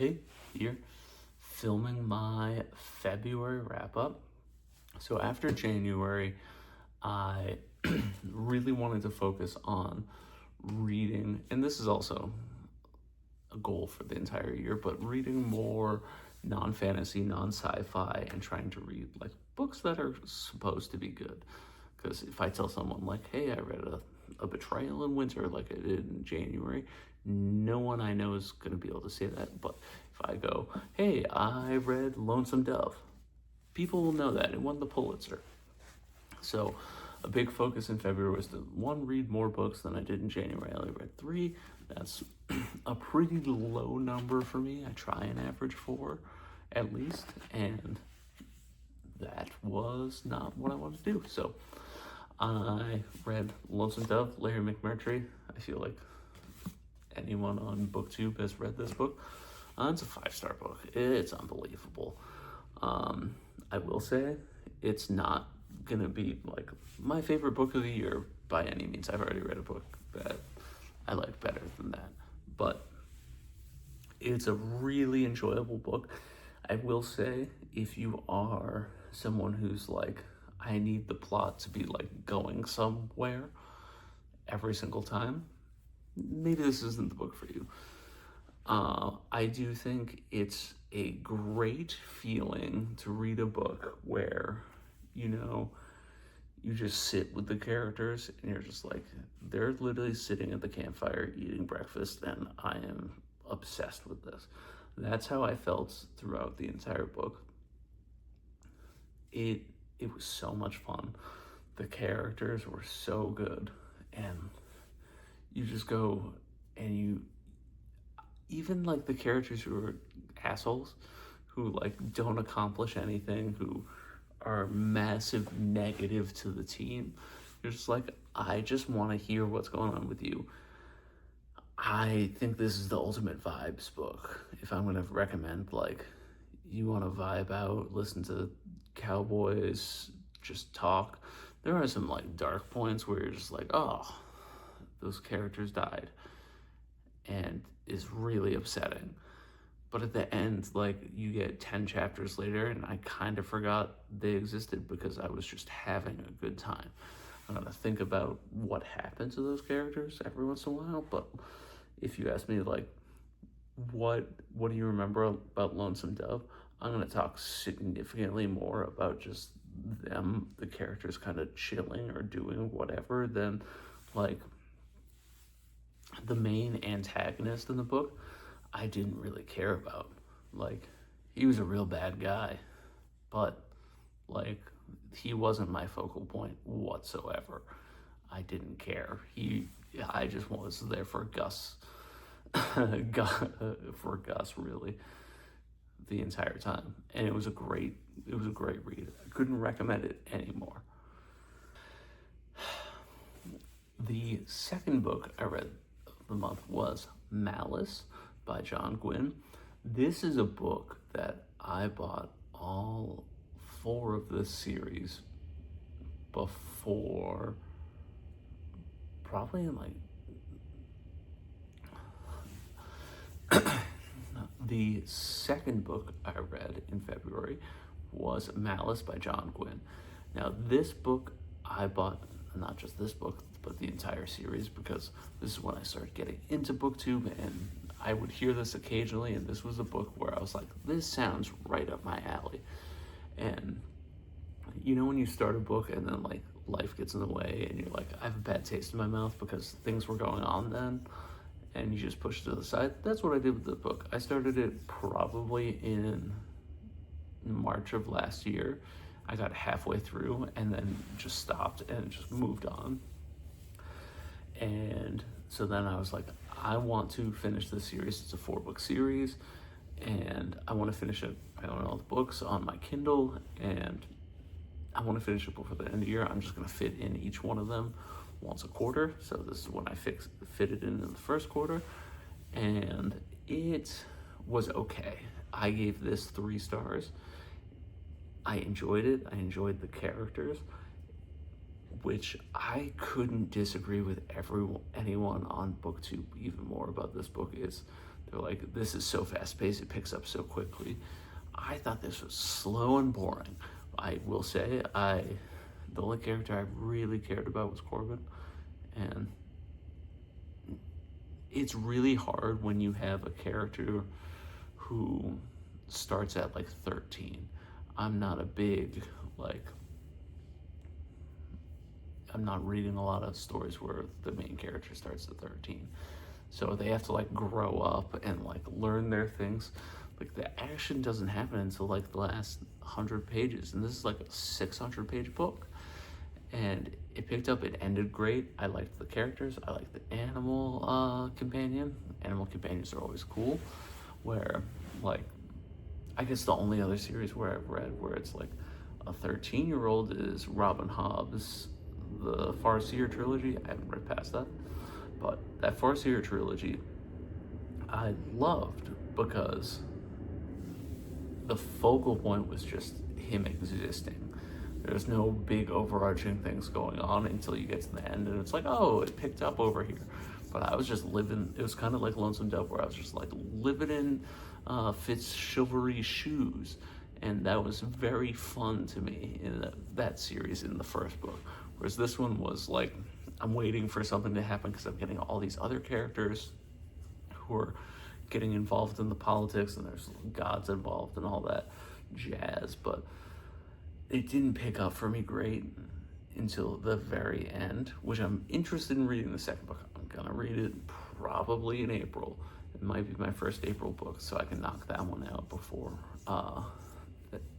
Hey, here, filming my February wrap up. So after January, I really wanted to focus on reading, and this is also a goal for the entire year, but reading more non-fantasy, non-sci-fi, and trying to read like books that are supposed to be good. Because if I tell someone like, hey, I read a Betrayal in Winter like I did in January, no one I know is going to be able to say that. But if I go, hey, I read Lonesome Dove, people will know that it won the Pulitzer. So a big focus in February was to one, read more books than I did in January. I only read 3. That's a pretty low number for me. I try and average 4 at least, and that was not what I wanted to do. So I read Lonesome Dove, Larry McMurtry. I feel like anyone on BookTube has read this book. It's a 5-star book. It's unbelievable. I will say it's not gonna be like my favorite book of the year by any means. I've already read a book that I like better than that, but it's a really enjoyable book. I will say, if you are someone who's like, I need the plot to be like going somewhere every single time, maybe this isn't the book for you. I do think it's a great feeling to read a book where, you just sit with the characters and you're just like, they're literally sitting at the campfire eating breakfast, and I am obsessed with this. That's how I felt throughout the entire book. It was so much fun. The characters were so good, and you just go and you even like the characters who are assholes, who like don't accomplish anything, who are massive negative to the team. You're just like, I just want to hear what's going on with you. I think this is the ultimate vibes book. If I'm going to recommend, like, you want to vibe out, listen to cowboys just talk, there are some like dark points where you're just like, oh, those characters died, and is really upsetting. But at the end, like, you get 10 chapters later, and I kind of forgot they existed because I was just having a good time. I'm gonna think about what happened to those characters every once in a while, but if you ask me, like, what do you remember about Lonesome Dove, I'm gonna talk significantly more about just them, the characters kind of chilling or doing whatever, than like the main antagonist in the book. I didn't really care about. Like, he was a real bad guy, but like, he wasn't my focal point whatsoever. I didn't care. I just was there for Gus, for Gus, really, the entire time, and it was a great read. I couldn't recommend it anymore. The second book I read of the month was Malice by John Gwynne. This is a book that I bought all 4 of this series before, probably in like the second book I read in February was Malice by John Gwynne. Now, this book I bought, not just this book, but the entire series, because this is when I started getting into BookTube, and I would hear this occasionally, and this was a book where I was like, this sounds right up my alley. And when you start a book and then like life gets in the way and you're like, I have a bad taste in my mouth because things were going on then, and you just push it to the side. That's what I did with the book. I started it probably in March of last year. I got halfway through and then just stopped and just moved on. And so then I was like, I want to finish this series. It's a 4-book series, and I want to finish it. I own all the books on my Kindle, and I want to finish it before the end of the year. I'm just going to fit in each one of them once a quarter. So this is when I fitted in the first quarter, and it was okay. I gave this 3 stars. I enjoyed it. I enjoyed the characters, which I couldn't disagree with anyone on BookTube even more about this book, is they're like, this is so fast paced, it picks up so quickly. I thought this was slow and boring. I will say, the only character I really cared about was Corbin, and it's really hard when you have a character who starts at like 13. I'm not a big, like, I'm not reading a lot of stories where the main character starts at 13. So they have to like grow up and like learn their things. Like the action doesn't happen until like the last 100 pages, and this is like a 600-page book. And it picked up, it ended great. I liked the characters, I liked the animal companion. Animal companions are always cool. Where, like, I guess the only other series where I've read where it's like a 13-year-old is Robin Hobb's, the Farseer trilogy. I haven't read past that. But that Farseer trilogy, I loved because the focal point was just him existing. There's no big overarching things going on until you get to the end, and it's like, oh, it picked up over here. But I was just living, it was kind of like Lonesome Dove, where I was just like living in Fitz Chivalry's shoes. And that was very fun to me in that series in the first book. Whereas this one was like, I'm waiting for something to happen because I'm getting all these other characters who are getting involved in the politics, and there's gods involved and all that jazz. But it didn't pick up for me great until the very end, which I'm interested in reading the second book. I'm gonna read it probably in April. It might be my first April book, so I can knock that one out before,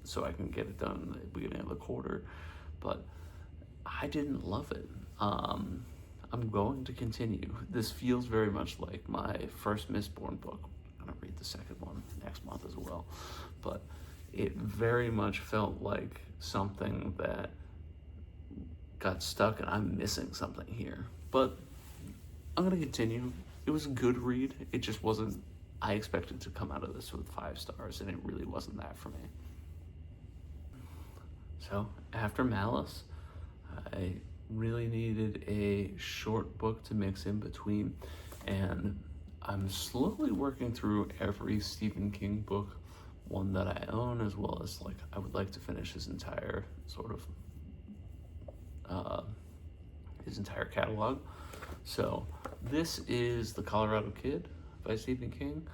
so I can get it done at the beginning of the quarter. But I didn't love it. I'm going to continue. This feels very much like my first Mistborn book. I'm gonna read the second one next month as well. But it very much felt like something that got stuck, and I'm missing something here. But I'm gonna continue. It was a good read. It just wasn't, I expected to come out of this with 5 stars, and it really wasn't that for me. So after Malice, I really needed a short book to mix in between, and I'm slowly working through every Stephen King book, one that I own, as well as like I would like to finish his entire sort of his entire catalog. So this is The Colorado Kid by Stephen King.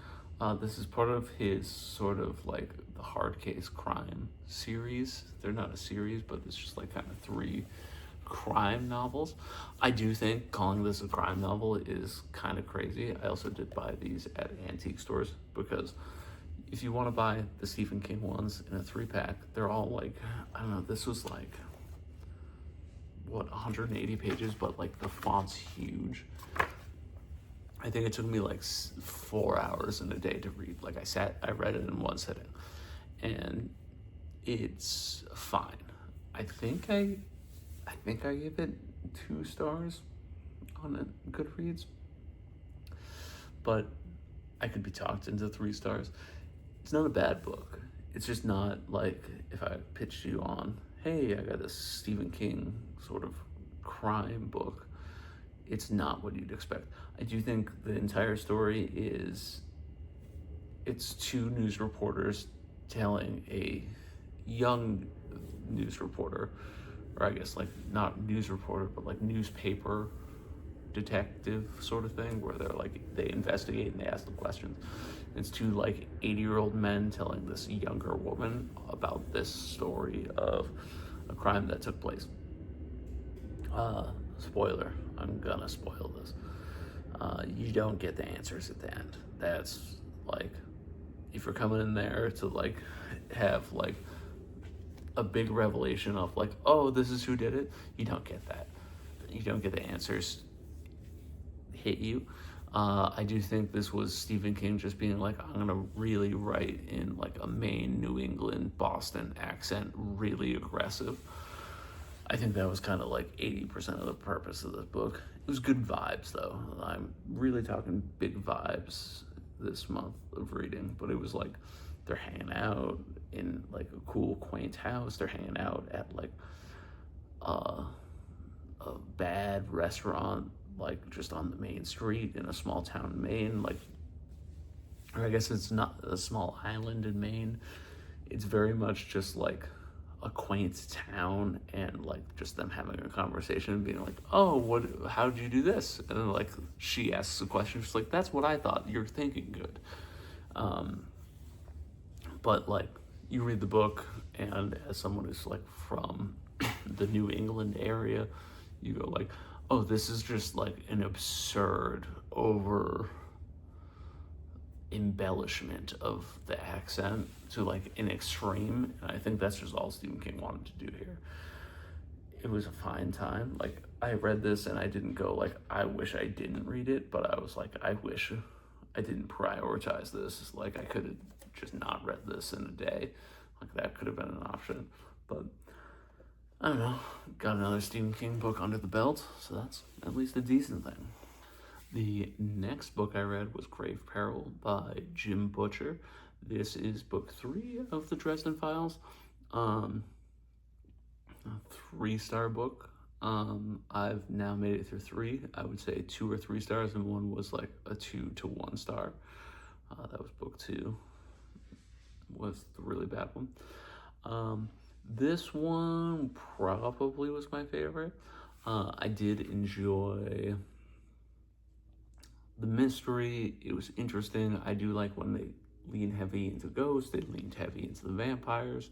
This is part of his sort of like the hard case crime series. They're not a series, but it's just like kind of 3 crime novels. I do think calling this a crime novel is kind of crazy. I also did buy these at antique stores, because if you want to buy the Stephen King ones in a 3-pack, they're all like, I don't know, this was like, what, 180 pages, but like the font's huge. I think it took me like 4 hours in a day to read. Like I read it in one sitting, and it's fine. I think I gave it 2 stars on Goodreads, but I could be talked into 3 stars. It's not a bad book. It's just not like if I pitched you on, hey, I got this Stephen King sort of crime book. It's not what you'd expect. I do think the entire story is, it's 2 news reporters telling a young news reporter, or I guess like not news reporter, but like newspaper detective sort of thing, where they're like, they investigate and they ask the questions. It's 2 like 80-year-old men telling this younger woman about this story of a crime that took place. Spoiler, I'm gonna spoil this. You don't get the answers at the end. That's like, if you're coming in there to like have like a big revelation of like, oh, this is who did it, you don't get that. You don't get the answers hit you. I do think this was Stephen King just being like, I'm gonna really write in like a Maine, New England, Boston accent, really aggressive. I think that was kind of like 80% of the purpose of this book. It was good vibes though. I'm really talking big vibes this month of reading, but it was like, they're hanging out in like a cool, quaint house. They're hanging out at like a bad restaurant, like just on the main street in a small town in Maine. Like, or I guess it's not a small island in Maine. It's very much just like a quaint town, and like just them having a conversation and being like, oh, how did you do this? And then like she asks a question, she's like, that's what I thought, you're thinking good. But like you read the book, and as someone who's like from the New England area, you go like, oh, this is just like an absurd over embellishment of the accent to like an extreme. And I think that's just all Stephen King wanted to do here. It was a fine time. Like I read this and I didn't go like, I wish I didn't read it, but I was like, I wish I didn't prioritize this. Like I could have just not read this in a day. Like that could have been an option. But I don't know, got another Stephen King book under the belt, so that's at least a decent thing. The next book I read was Grave Peril by Jim Butcher. This is book 3 of the Dresden Files. A 3-star book. I've now made it through 3. I would say 2 or 3 stars, and one was like a 2 to 1 star. That was book 2. Was the really bad one. This one probably was my favorite. I did enjoy the mystery. It was interesting. I do like when they lean heavy into ghosts, they leaned heavy into the vampires.